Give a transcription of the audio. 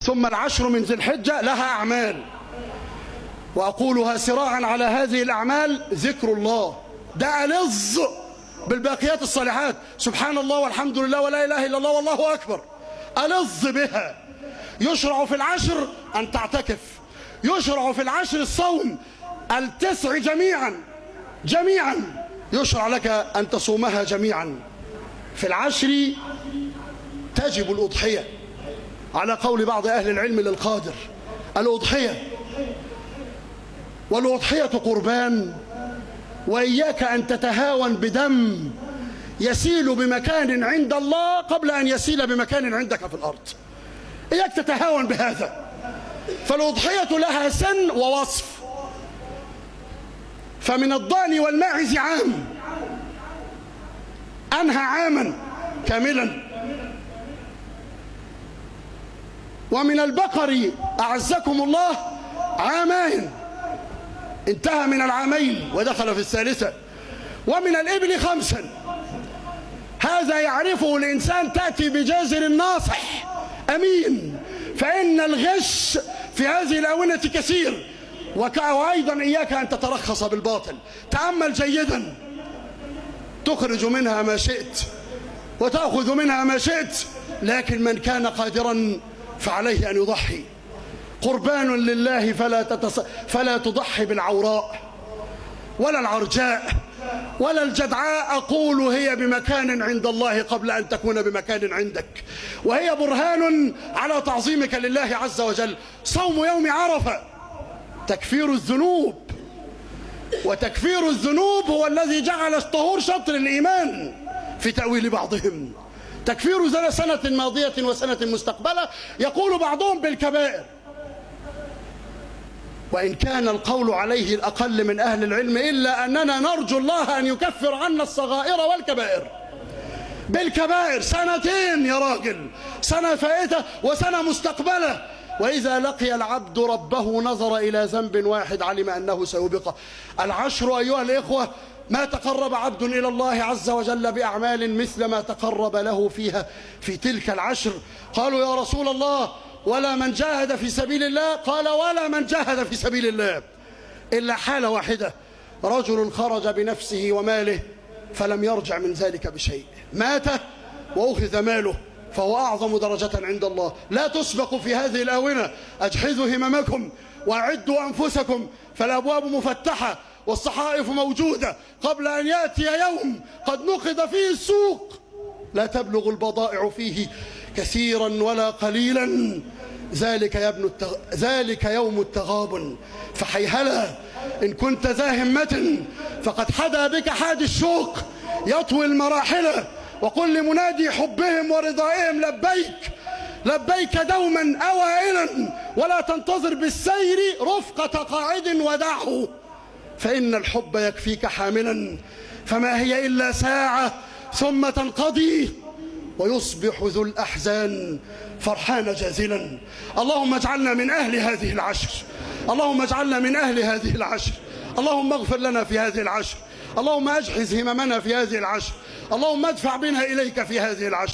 ثم العشر من ذي الحجة لها أعمال، وأقولها سراعا على هذه الأعمال: ذكر الله، ده ألظ بالباقيات الصالحات، سبحان الله والحمد لله ولا إله إلا الله والله أكبر، ألظ بها. يشرع في العشر أن تعتكف، يشرع في العشر الصوم 9 جميعا، يشرع لك أن تصومها جميعا. في العشر تجب الأضحية على قول بعض أهل العلم للقادر، الأضحية، والأضحية قربان، وإياك أن تتهاون بدم يسيل بمكان عند الله قبل أن يسيل بمكان عندك في الأرض، إياك تتهاون بهذا. فالأضحية لها سن ووصف، فمن الضأن والماعز عام، أنهى عاما كاملا، ومن البقر أعزكم الله عامان، انتهى من العامين ودخل في الثالثة، ومن الإبل 5. هذا يعرفه الإنسان، تأتي بجازر ناصح أمين، فإن الغش في هذه الآونة كثير، وأيضا إياك أن تترخص بالباطل. تأمل جيدا، تخرج منها ما شئت وتأخذ منها ما شئت، لكن من كان قادرا فعليه أن يضحي. قربان لله فلا تضحي بالعوراء ولا العرجاء ولا الجدعاء، أقول هي بمكان عند الله قبل أن تكون بمكان عندك، وهي برهان على تعظيمك لله عز وجل. صوم يوم عرفة تكفير الذنوب، وتكفير الذنوب هو الذي جعل الطهور شطر الإيمان في تأويل بعضهم. تكفير سنة ماضية وسنة مستقبلة، يقول بعضهم بالكبائر، وإن كان القول عليه الأقل من أهل العلم، إلا أننا نرجو الله أن يكفر عنا الصغائر والكبائر. بالكبائر 2 يا راجل، سنة فائتة وسنة مستقبلة. وإذا لقي العبد ربه نظر إلى ذنب واحد علم أنه سيوبقه. العشر أيها الإخوة، ما تقرب عبد إلى الله عز وجل بأعمال مثل ما تقرب له فيها في تلك العشر. قالوا يا رسول الله ولا من جاهد في سبيل الله؟ قال ولا من جاهد في سبيل الله إلا حالة واحدة: رجل خرج بنفسه وماله فلم يرجع من ذلك بشيء، مات وأخذ ماله، فهو أعظم درجة عند الله. لا تسبقوا في هذه الآونة، أجهزوا هممكم وأعدوا أنفسكم، فالأبواب مفتحة والصحائف موجودة قبل أن يأتي يوم قد نقض فيه السوق، لا تبلغ البضائع فيه كثيرا ولا قليلا. ذلك يوم التغابن، فحيهلا إن كنت ذا همة فقد حدا بك حاد الشوق يطوي المراحل. وقل لمنادي حبهم ورضائهم لبيك لبيك دوما أوائلا، ولا تنتظر بالسير رفقة قاعد ودعه، فإن الحب يكفيك حاملا، فما هي إلا ساعة ثم تنقضي ويصبح ذو الأحزان فرحان جازلا. اللهم اجعلنا من أهل هذه العشر، اللهم اجعلنا من أهل هذه العشر، اللهم اغفر لنا في هذه العشر، اللهم اجحز هممنا في هذه العشر، اللهم ادفع بنا إليك في هذه العشر.